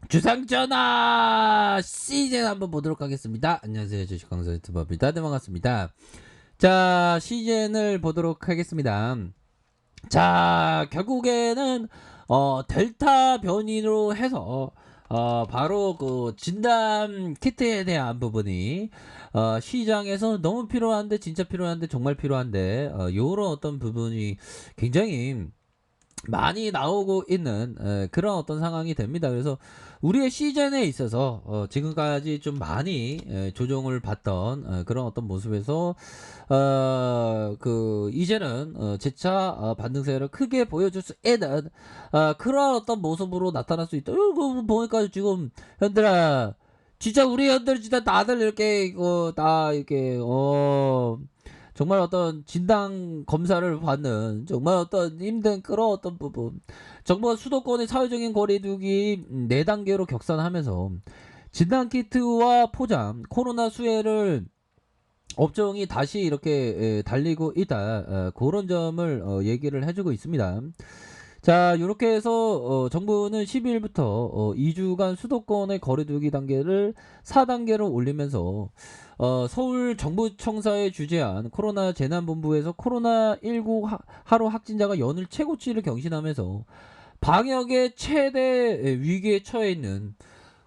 주상전화 시즌 한번 보도록 하겠습니다. 안녕하세요, 주식강사 유튜버입니다. 네, 반갑습니다. 자, 시즌을 보도록 하겠습니다. 자, 결국에는 델타 변이로 해서 바로 그 진단 키트에 대한 부분이 시장에서 너무 필요한데, 진짜 필요한데, 정말 필요한데 요런 어떤 부분이 굉장히 많이 나오고 있는 그런 어떤 상황이 됩니다. 그래서 우리의 시즌에 있어서 지금까지 좀 많이 조정을 받던 그런 어떤 모습에서 그 이제는 재차 반등세를 크게 보여줄 수 있는 그런 어떤 모습으로 나타날 수 있다. 이거 보니까 지금 현들아, 진짜 우리 현들 진짜 다들 이렇게 이거 다 이렇게 정말 어떤 진단 검사를 받는 정말 어떤 힘든 그런 어떤 부분, 정부가 수도권의 사회적인 거리두기 4단계로 격상하면서 진단키트와 포장, 코로나 수혜를 업종이 다시 이렇게 달리고 있다, 그런 점을 얘기를 해주고 있습니다. 자, 이렇게 해서 정부는 12일부터 2주간 수도권의 거리두기 단계를 4단계로 올리면서 서울 정부청사에 주재한 코로나 재난본부에서 코로나19 하루 확진자가 연일 최고치를 경신하면서 방역의 최대 위기에 처해 있는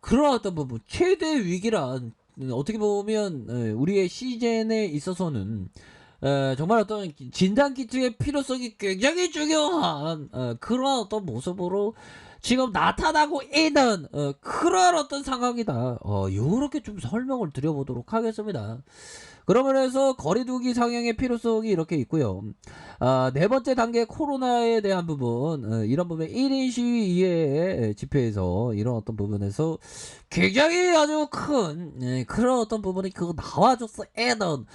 그런 어떤 부분, 최대 위기란 어떻게 보면 우리의 시즌에 있어서는 정말 어떤 진단키트의 필요성이 굉장히 중요한 그런 어떤 모습으로 지금 나타나고 있는 그런 어떤 상황이다. 요렇게 좀 설명을 드려보도록 하겠습니다. 그러면 해서 거리두기 상향의 필요성이 이렇게 있고요. 네 번째 단계 코로나에 대한 부분, 이런 부분 1인 시위 이외의 집회에서 이런 어떤 부분에서 굉장히 아주 큰 그런 어떤 부분이 그거 나와줬어 애는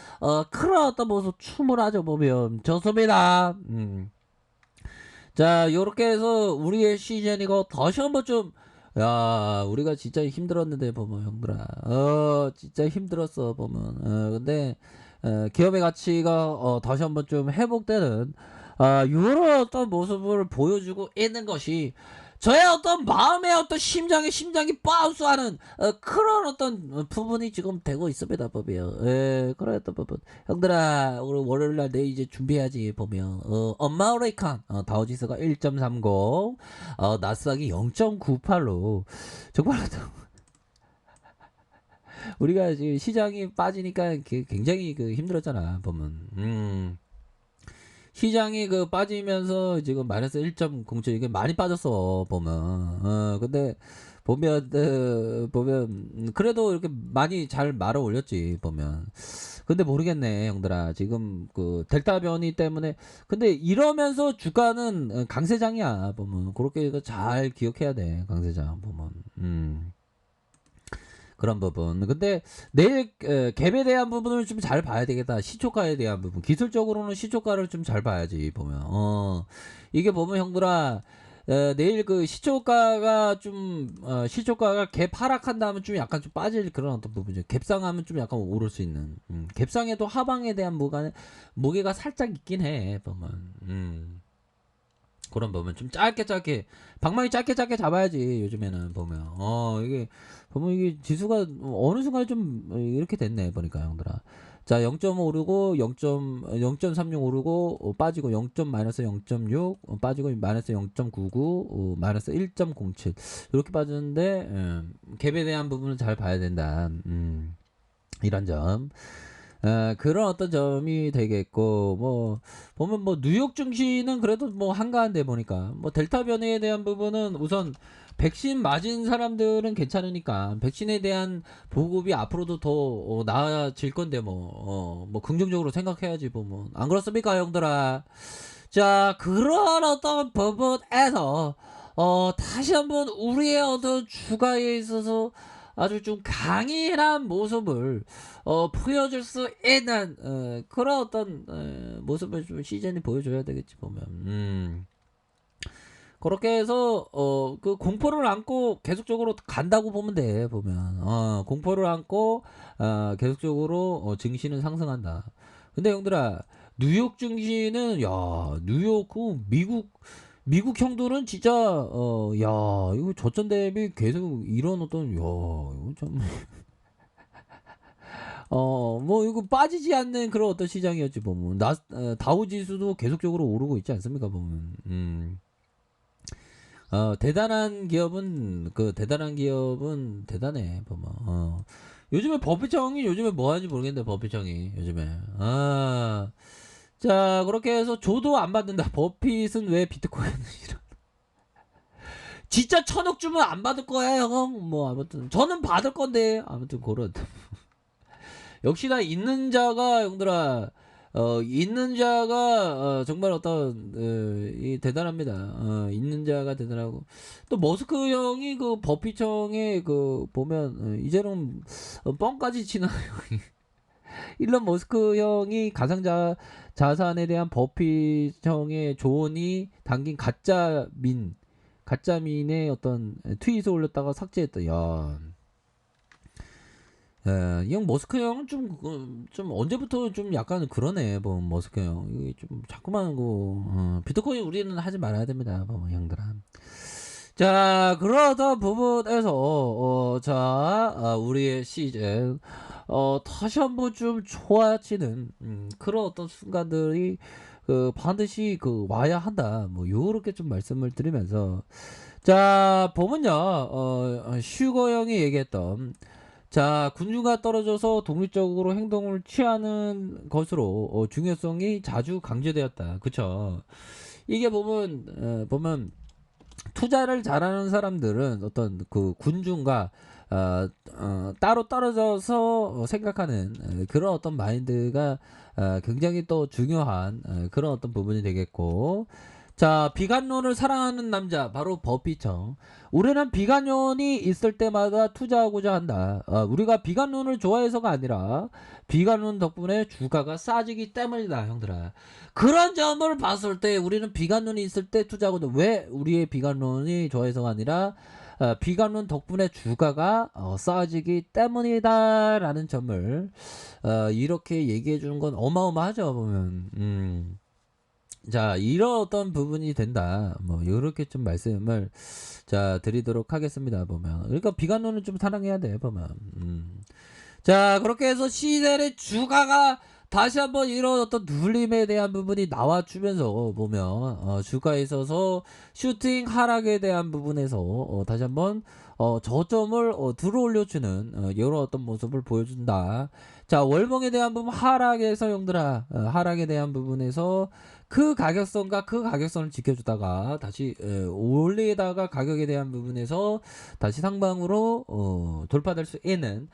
그런 어떤 모습 춤을 아주 보면 좋습니다. 자, 요렇게 해서 우리의 시즌이고 다시 한번 좀, 야, 우리가 진짜 힘들었는데 보면 형들아, 진짜 힘들었어 보면, 근데 기업의 가치가 다시 한번 좀 회복되는 요런 어떤 모습을 보여주고 있는 것이 저의 어떤 마음의 어떤 심장이 바운스하는 그런 어떤 부분이 지금 되고 있습니다 보면. 그런 어떤 부분, 형들아, 우리 월요일날 내일 이제 준비해야지 보면. 엄마우레이칸 다우지수가 1.30, 나스닥이 0.98로 정말 우리가 지금 시장이 빠지니까 굉장히 그 힘들었잖아 보면. 시장이 그 빠지면서 지금 마이너스 1.07, 이게 많이 빠졌어 보면. 근데 보면 그래도 이렇게 많이 잘 말아 올렸지 보면. 근데 모르겠네 형들아, 지금 그 델타 변이 때문에. 근데 이러면서 주가는 강세장이야 보면. 그렇게 잘 기억해야 돼, 강세장 보면. 그런 부분. 근데 내일 갭에 대한 부분을 좀 잘 봐야 되겠다. 시초가에 대한 부분. 기술적으로는 시초가를 좀 잘 봐야지 보면. 이게 보면 형들아, 내일 그 시초가가 좀 시초가가 갭 하락한다면 좀 약간 좀 빠질 그런 어떤 부분이죠. 갭상하면 좀 약간 오를 수 있는. 갭상에도 하방에 대한 무게가 살짝 있긴 해 보면. 그런 부분 좀 짧게 방망이 짧게 잡아야지 요즘에는 보면. 이게 보면 이게 지수가 어느 순간에 좀 이렇게 됐네 보니까 형들아. 자, 0.5 오르고 0.36 오르고 빠지고 0. 마이너스 0.6 빠지고 마이너스 0.99 마이너스 1.07 이렇게 빠졌는데, 갭에 대한 부분은 잘 봐야 된다. 이런 점. 그런 어떤 점이 되겠고, 뭐 보면 뭐 뉴욕 증시는 그래도 뭐 한가한데 보니까 뭐 델타 변이에 대한 부분은 우선 백신 맞은 사람들은 괜찮으니까 백신에 대한 보급이 앞으로도 더 나아질 건데 뭐 긍정적으로 생각해야지 보면. 안 그렇습니까 형들아? 자, 그런 어떤 부분에서 다시 한번 우리의 어떤 주가에 있어서 아주 좀 강인한 모습을 보여줄 수 있는 그런 어떤 모습을 좀 시즌이 보여줘야 되겠지 보면. 그렇게 해서 그 공포를 안고 계속적으로 간다고 보면 돼 보면. 공포를 안고 계속적으로 증시는 상승한다. 근데 형들아, 뉴욕 증시는, 야, 뉴욕 그 미국 미국 형들은 진짜 야 이거 저점 대비 계속 이런 어떤 야 이거 참 뭐 이거 빠지지 않는 그런 어떤 시장이었지 보면 다우 지수도 계속적으로 오르고 있지 않습니까 보면. 대단한 기업은 대단해 보면. 요즘에 버핏형이 요즘에 뭐 하는지 모르겠는데 버핏형이 요즘에 자 그렇게 해서 줘도 안 받는다. 버핏은 왜 비트코인을 이런 진짜 1,000억 주면 안 받을 거야 형. 뭐 아무튼 저는 받을 건데 아무튼 그런 역시나 있는 자가 형들아 있는 자가 정말 어떤 이 대단합니다. 있는 자가 대단하고 또 머스크 형이 그 버핏 형의 그 보면 이제는 뻥까지 치는 일론 머스크 형이 가상자 자산에 대한 버핏 형의 조언이 담긴 가짜민의 어떤 트윗을 올렸다가 삭제했다. 야. 예, 이 형 머스크 형은 좀 언제부터 좀 약간 그러네, 뭐 머스크 형. 이게 좀 자꾸만 비트코인 우리는 하지 말아야 됩니다, 뭐 형들아. 자, 그러던 부분에서 자, 우리의 시즌 다시 한번 좀 좋아지는 그런 어떤 순간들이 반드시 와야 한다. 뭐 요렇게 좀 말씀을 드리면서 자, 보면요. 슈거 형이 얘기했던 자, 군주가 떨어져서 독립적으로 행동을 취하는 것으로 중요성이 자주 강조되었다. 그쵸? 이게 보면 투자를 잘하는 사람들은 어떤 그 군중과 따로 떨어져서 생각하는 그런 어떤 마인드가 굉장히 또 중요한 그런 어떤 부분이 되겠고 자 비관론을 사랑하는 남자 바로 버피청 우리는 비관론이 있을 때마다 투자하고자 한다. 우리가 비관론을 좋아해서가 아니라 비관론 덕분에 주가가 싸지기 때문이다 형들아. 그런 점을 봤을 때 우리는 비관론이 있을 때 투자하고자 왜 우리의 비관론이 좋아해서가 아니라 비관론 덕분에 주가가 싸지기 때문이다라는 점을 이렇게 얘기해 주는 건 어마어마하죠 보면. 자, 이런 어떤 부분이 된다. 뭐, 요렇게 좀 말씀을, 자, 드리도록 하겠습니다. 보면. 그러니까 비관론은 좀 사랑해야 돼, 보면. 자, 그렇게 해서 시셀의 주가가 다시 한번 이런 어떤 눌림에 대한 부분이 나와주면서 보면, 주가에 있어서 슈팅 하락에 대한 부분에서, 다시 한번, 저점을 들어 올려주는, 이런 어떤 모습을 보여준다. 자, 월봉에 대한 부분 하락에서 형들아, 하락에 대한 부분에서 그 가격선과 그 가격선을 지켜주다가 다시 올리다가 가격에 대한 부분에서 다시 상방으로 돌파될 수 있는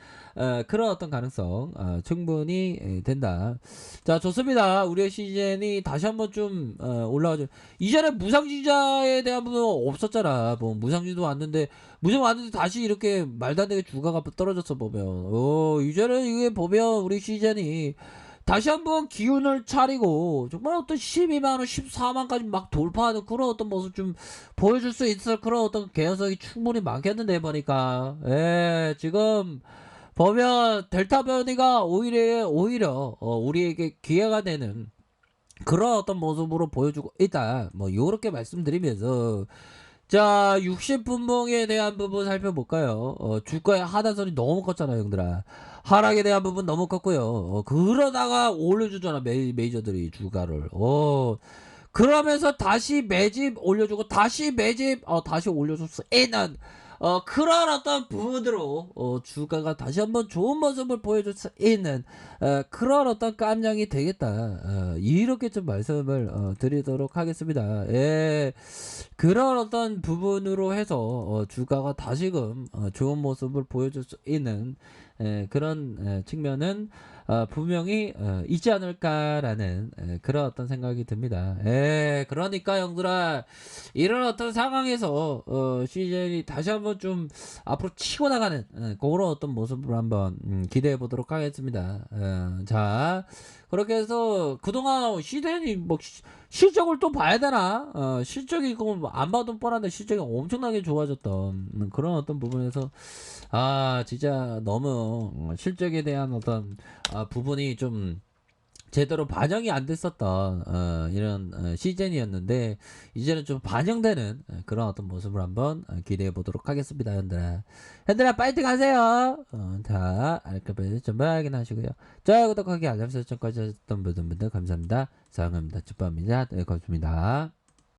그런 어떤 가능성 충분히 된다. 자 좋습니다. 우리의 시즌이 다시 한번 좀 올라가죠. 이전에 무상주자에 대한 부분 없었잖아. 뭐 무상주도 왔는데 무상 왔는데 다시 이렇게 말도 안 되게 주가가 떨어졌어 보면. 이제는 이게 보면 우리 시즌이 다시 한번 기운을 차리고 정말 어떤 12만원 14만까지 막 돌파하는 그런 어떤 모습 좀 보여줄 수 있을 그런 어떤 개연성이 충분히 많겠는데 보니까 지금 보면 델타 변이가 오히려 우리에게 기회가 되는 그런 어떤 모습으로 보여주고 있다 뭐 요렇게 말씀드리면서 자 60분봉에 대한 부분 살펴볼까요. 주가의 하단선이 너무 컸잖아요 형들아. 하락에 대한 부분 너무 컸고요. 그러다가 올려주잖아 메이저들이 주가를. 그러면서 다시 매집 올려주고 다시 매집 다시 올려줬어. 애는 그런 어떤 부분으로 주가가 다시 한번 좋은 모습을 보여줄 수 있는 그런 어떤 깜냥이 되겠다. 이렇게 좀 말씀을 드리도록 하겠습니다. 예, 그런 어떤 부분으로 해서 주가가 다시금 좋은 모습을 보여줄 수 있는 그런 측면은 분명히 있지 않을까라는 그런 어떤 생각이 듭니다. 그러니까 형들아 이런 어떤 상황에서 시즌이 다시 한번 좀 앞으로 치고 나가는 그런 어떤 모습을 한번 기대해 보도록 하겠습니다. 자 그렇게 해서 그동안 시즌이 뭐 실적을 또 봐야 되나? 실적이 안 봐도 뻔한데 실적이 엄청나게 좋아졌던 그런 어떤 부분에서 진짜 너무 실적에 대한 어떤 부분이 좀 제대로 반영이 안 됐었던 이런 시즌이었는데 이제는 좀 반영되는 그런 어떤 모습을 한번 기대해 보도록 하겠습니다, 현들아 파이팅 하세요. 자, 알까베 좀 확인하시고요. 좋아요, 구독하기, 알람 설정까지 하셨던 분들 감사합니다. 사랑합니다. 축복합니다. 네, 고맙습니다.